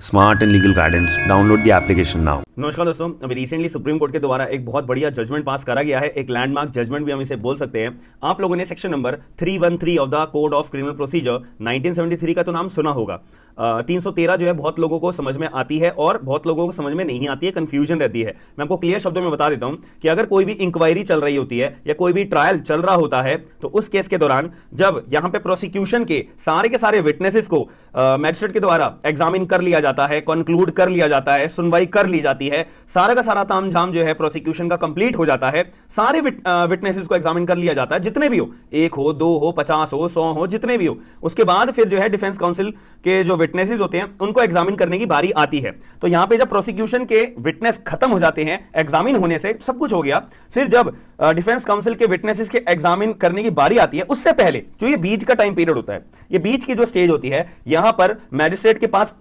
Smart and legal guidance. Download the application now. नमस्कार दोस्तों, अभी रिसेंटली सुप्रीम कोर्ट के द्वारा एक बहुत बढ़िया जजमेंट पास करा गया है। एक लैंडमार्क जजमेंट भी हम इसे बोल सकते हैं। आप लोगों ने section number 313 of the code of criminal procedure 1973 का तो नाम सुना होगा। 313 जो है बहुत लोगों को समझ में आती है और बहुत लोगों को समझ में नहीं आती है, कंफ्यूजन रहती है। मैं आपको क्लियर शब्दों में बता देता हूं कि अगर कोई भी इंक्वायरी चल रही होती है या कोई भी ट्रायल चल रहा होता है तो उस केस के दौरान जब यहां पे प्रोसिक्यूशन के सारे विटनेसेस को मैजिस्ट्रेट के द्वारा एग्जामिन कर लिया जाता है, कंक्लूड कर लिया जाता है, सुनवाई कर ली जाती है, सारा का सारा तामझाम जो है प्रोसिक्यूशन का कंप्लीट हो जाता है, सारे विटनेसेस को एग्जामिन कर लिया जाता है, जितने भी हो, 1 हो, 2 हो, 50 हो, 100 हो, जितने भी हो, उसके बाद फिर जो है डिफेंस काउंसिल के जो विटनेसेस होते हैं उनको एग्जामिन करने की बारी आती है। तो यहां पे जब प्रोसिक्यूशन के विटनेस खत्म हो जाते हैं, एग्जामिन होने से सब कुछ हो गया, फिर जब डिफेंस काउंसिल के विटनेसेस के एग्जामिन करने की बारी आती है, उससे पहले जो ये बीच का टाइम पीरियड होता है, ये बीच की जो स्टेज होती है, यहां पर मैजिस्ट्रेट के पास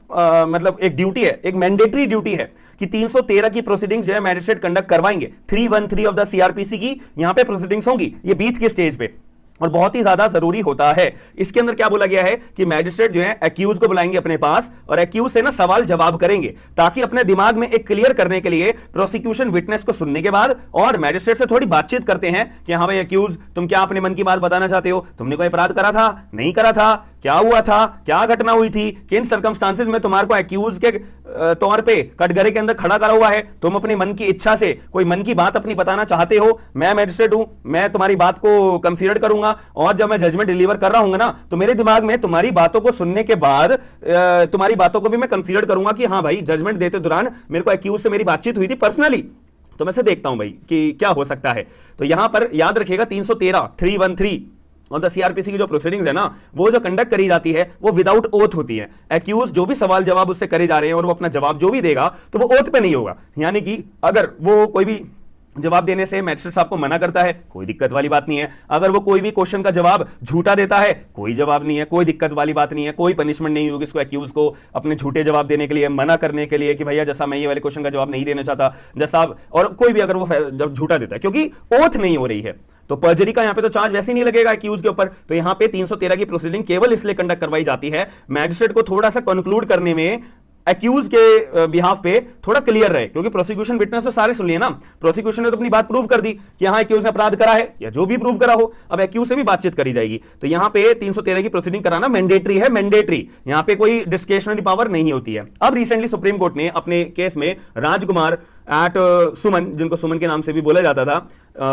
मतलब एक ड्यूटी है, एक मैंडेटरी ड्यूटी है कि 313 की प्रोसीडिंग्स जो है मैजिस्ट्रेट कंडक्ट करवाएंगे। 313 ऑफ द सीआरपीसी की यहां पे प्रोसीडिंग्स होंगी, ये बीच के स्टेज पे, और बहुत ही ज्यादा जरूरी होता है। इसके अंदर क्या बोला गया है कि मैजिस्ट्रेट जो है एक्यूज को बुलाएंगे अपने पास और एक्यूज से ना सवाल जवाब करेंगे, ताकि अपने दिमाग में एक क्लियर करने के लिए प्रोसिक्यूशन विटनेस को सुनने के बाद और मैजिस्ट्रेट से थोड़ी बातचीत करते हैं कि हाँ भाई एक्यूज, तुम क्या अपने मन की बात बताना चाहते हो, तुमने कोई अपराध करा था, नहीं करा था, क्या हुआ था, क्या घटना हुई थी, किन सर्कमस्टांसेस में तुम्हारे को एक्यूज के तौर पे कटघरे के अंदर खड़ा करा हुआ है, तुम अपनी मन की इच्छा से कोई मन की बात अपनी बताना चाहते हो, मैं मैजिस्ट्रेट हूं, मैं तुम्हारी बात को कंसीडर करूंगा और जब मैं जजमेंट डिलीवर कर रहा हूंगा ना तो मेरे दिमाग में तुम्हारी बातों को सुनने के बाद तुम्हारी बातों को भी मैं कंसीडर करूंगा कि हाँ भाई जजमेंट देते दौरान मेरे को एक्यूज से मेरी बातचीत हुई थी पर्सनली, तो मैं से देखता हूं भाई कि क्या हो सकता है। तो यहां पर याद रखिएगा 313 और द सीआरपीसी की जो प्रोसीडिंग्स है ना, वो जो कंडक्ट करी जाती है वो विदाउट ओथ होती है। एक्यूज जो भी सवाल जवाब उससे करे जा रहे हैं और वो अपना जवाब जो भी देगा तो वो ओथ पे नहीं होगा, यानी कि अगर वो कोई भी जवाब देने से मैजिस्ट्रेट साहब को मना करता है, कोई दिक्कत वाली बात नहीं है। अगर वो कोई भी क्वेश्चन का जवाब झूठा देता है, कोई जवाब नहीं है, कोई दिक्कत वाली बात नहीं है, कोई पनिशमेंट नहीं होगी इसको एक्यूज को अपने झूठे जवाब देने के लिए, मना करने के लिए कि भैया जैसा मैं ये वाले क्वेश्चन का जवाब नहीं देना चाहता जैसा, और कोई भी अगर वो जब झूठा देता है, क्योंकि ओथ नहीं हो रही है तो पर्जरी का यहां पे तो चार्ज वैसे नहीं लगेगा एक्यूज के ऊपर। तो यहां पे 313 की प्रोसीडिंग केवल इसलिए कंडक्ट करवाई जाती है मैजिस्ट्रेट को थोड़ा सा कंक्लूड करने में एक्यूज के बिहाफ पे थोड़ा क्लियर रहे, क्योंकि प्रोसिक्यूशन विटनेस तो सारे सुन लिए ना, प्रोसिक्यूशन ने तो अपनी बात प्रूव कर दी कि हाँ एक्यूज ने अपराध करा है या जो भी प्रूव करा हो, अब एक्यूज से भी बातचीत करी जाएगी। तो यहां पे 313 की प्रोसीडिंग कराना मैंडेटरी है, मैंडेटरी, यहां पे कोई डिस्क्रिशनरी पावर नहीं होती है। अब रिसेंटली सुप्रीम कोर्ट ने अपने केस में राजकुमार एट सुमन, जिनको सुमन के नाम से भी बोला जाता था,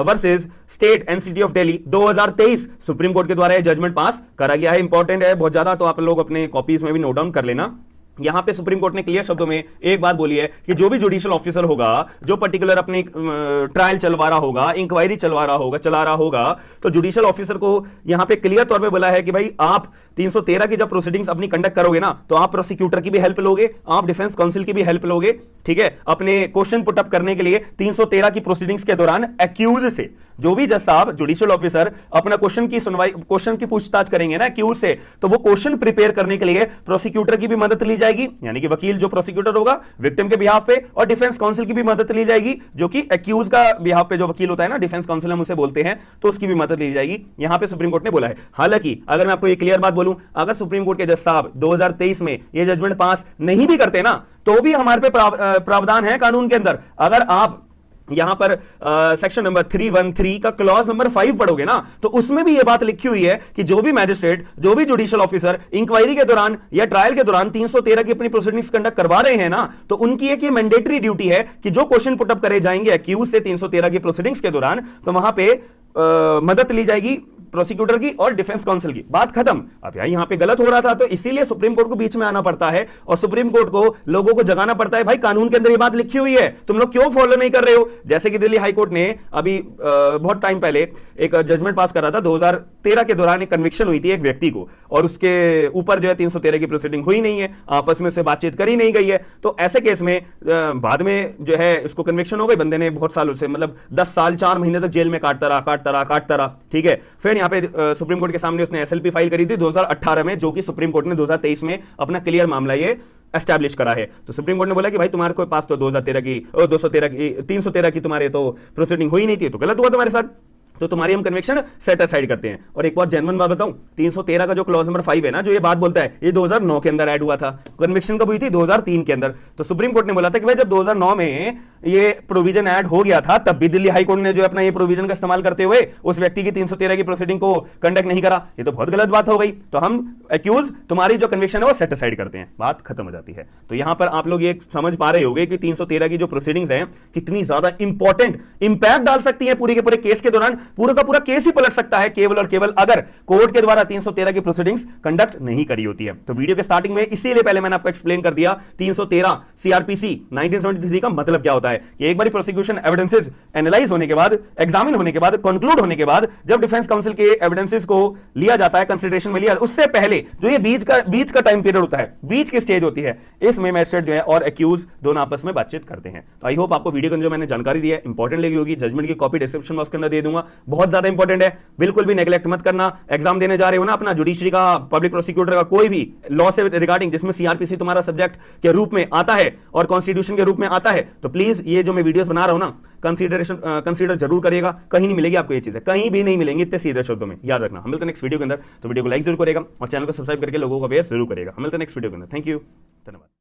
versus state and city of Delhi 2023 supreme court के द्वारा जजमेंट पास करा गया है। इंपॉर्टेंट है बहुत ज्यादा, तो आप लोग अपने कॉपीज में भी नोट डाउन कर लेना। यहां पे सुप्रीम कोर्ट ने क्लियर शब्दों में एक बात बोली है कि जो भी जुडिशियल ऑफिसर होगा जो पर्टिकुलर अपनी ट्रायल चलवा रहा होगा, इंक्वायरी चला रहा होगा, तो जुडिशियल ऑफिसर को यहां पे क्लियर तौर पे बोला है कि भाई आप 313 की जब प्रोसीडिंग्स अपनी कंडक्ट करोगे ना तो आप प्रोसिक्यूटर की भी हेल्प लोगे, आप डिफेंस काउंसिल की भी हेल्प लोगे, ठीक है, अपने क्वेश्चन पुट अप करने के लिए 313 की प्रोसीडिंग्स के दौरान एक्यूज से जो भी जज साहब जुडिशियल ऑफिसर अपना क्वेश्चन की सुनवाई, क्वेश्चन की पूछताछ करेंगे ना एक्यूज से, तो वो क्वेश्चन प्रिपेयर करने के लिए प्रोसिक्यूटर की भी मदद ली जाएगी, यानी कि वकील जो प्रोसिक्यूटर होगा विक्टिम के बिहाफ पे, और डिफेंस काउंसिल की भी मदद ली जाएगी जो कि एक्यूज का बिहाफ पे जो वकील होता है ना, डिफेंस काउंसिल हम उसे बोलते हैं, तो उसकी भी मदद ली जाएगी। यहां पे सुप्रीम कोर्ट ने बोला है। हालांकि अगर मैं आपको ये क्लियर बात बोलूं, अगर सुप्रीम कोर्ट के जज साहब 2023 में ये जजमेंट पास नहीं भी करते ना तो भी हमारे पे प्रावधान है कानून के अंदर। अगर आप यहां पर सेक्शन नंबर 313 का क्लॉज नंबर 5 पढ़ोगे ना तो उसमें भी यह बात लिखी हुई है कि जो भी मैजिस्ट्रेट, जो भी जुडिशियल ऑफिसर इंक्वायरी के दौरान या ट्रायल के दौरान 313 की अपनी प्रोसीडिंग्स कंडक्ट करवा रहे हैं ना, तो उनकी एक ये मैंडेटरी ड्यूटी है कि जो क्वेश्चन पुटअप करे जाएंगे एक्यूज से 313 की प्रोसीडिंग्स के दौरान, तो वहां पे मदद ली जाएगी प्रोसिक्यूटर की और डिफेंस काउंसिल की। बात खत्म। अब यार यहां पे गलत हो रहा था तो इसीलिए सुप्रीम कोर्ट को बीच में आना पड़ता है और सुप्रीम कोर्ट को लोगों को जगाना पड़ता है, भाई कानून के अंदर ये बात लिखी हुई है, तुम लोग क्यों फॉलो नहीं कर रहे हो। जैसे कि दिल्ली हाईकोर्ट ने अभी बहुत टाइम पहले एक जजमेंट पास करा था, 2013 के दौरान एक कन्विक्शन हुई थी एक व्यक्ति को, और उसके ऊपर जो है 313 की प्रोसीडिंग हुई नहीं है, आपस में उससे बातचीत करी नहीं गई है। तो ऐसे केस में बाद में जो है उसको कन्विक्शन हो गई, बंदे ने बहुत सालों से मतलब 10 साल 4 महीने तक जेल में काटता रहा, ठीक है। फिर यहाँ पे सुप्रीम कोर्ट के सामने उसने एसएलपी फाइल करी थी 2018 में, जो कि सुप्रीम कोर्ट ने 2023 में अपना क्लियर मामला ये एस्टैब्लिश करा है। तो सुप्रीम कोर्ट ने बोला कि भाई तुम्हारे को पास तो 213 की 313 की तुम्हारे तो प्रोसीडिंग हुई नहीं थी, तो गलत हुआ तुम्हारे साथ। तो तुम्हारी हम कन्विक्शन सेट असाइड करते हैं। और एक और जेन्युइन बात बताऊं, 313 का जो क्लॉज नंबर 5 है ना, जो ये बात बोलता है, ये 2009 के अंदर ऐड हुआ था। कन्विक्शन कब हुई थी? 2003 के अंदर। तो सुप्रीम कोर्ट ने बोला था कि भाई जब 2009 में ये प्रोविजन ऐड हो गया था, तब भी दिल्ली हाई कोर्ट ने जो अपना ये प्रोविजन का इस्तेमाल करते हुए उस व्यक्ति की 313 की प्रोसीडिंग को कंडक्ट नहीं करा। ये तो बहुत गलत बात हो गई। तो हम एक्यूज तुम्हारी जो कन्विक्शन है वो सेट असाइड करते हैं, बात खत्म हो जाती है। तो यहां पर आप लोग ये समझ पा रहे होंगे कि 313 की जो प्रोसीडिंग्स हैं कितनी ज्यादा इंपॉर्टेंट इंपैक्ट डाल सकती है पूरे के पूरे केस के दौरान। पूरा का पूरा केस ही पलट सकता है केवल और केवल अगर कोर्ट के द्वारा 313 की प्रोसीडिंग्स कंडक्ट नहीं करी होती है। तो वीडियो के स्टार्टिंग में इसीलिए पहले मैंने आपको एक्सप्लेन कर दिया 313 सीआरपीसी 1973 का मतलब क्या होता है। कि एक बार प्रोसिक्यूशन एविडेंसेस एनालाइज होने के बाद, एग्जामिन होने के बाद, कंक्लूड होने के बाद, जब डिफेंस काउंसिल के एविडेंसेस को लिया जाता है, कंसिडरेशन में लिया, उससे पहले जो ये बीच का टाइम पीरियड होता है, बीच की स्टेज होती है, इसमें मैजिस्ट्रेट जो है और एक्यूज दोनों आपस में बातचीत करते हैं। तो आई होप आपको वीडियो के अंदर जो मैंने जानकारी दी है इंपॉर्टेंट लगी होगी। जजमेंट की कॉपी डिस्क्रिप्शन बॉक्स के अंदर दे दूंगा, बहुत ज्यादा इंपॉर्टेंट है, बिल्कुल भी नेग्लेक्ट मत करना। एग्जाम देने जा रहे हो ना अपना, जुडिशरी का, पब्लिक प्रोसिक्यूटर का, कोई भी लॉ से रिगार्डिंग जिसमें सीआरपीसी तुम्हारा सब्जेक्ट के रूप में आता है और कॉन्स्टिट्यूशन के रूप में आता है, तो प्लीज ये जो मैं वीडियोस बना रहा हूं ना, कंसीडर जरूर करिएगा। कहीं नहीं मिलेगी आपको ये चीजें, कहीं भी नहीं मिलेंगी इतने सीधे शब्दों में, याद रखना। हम मिलते हैं नेक्स्ट वीडियो के अंदर। तो वीडियो को लाइक जरूर करेगा और चैनल को सब्सक्राइब करके लोगों को अवेयर जरूर करेगा। हम मिलते हैं नेक्स्ट वीडियो के अंदर। थैंक यू, धन्यवाद।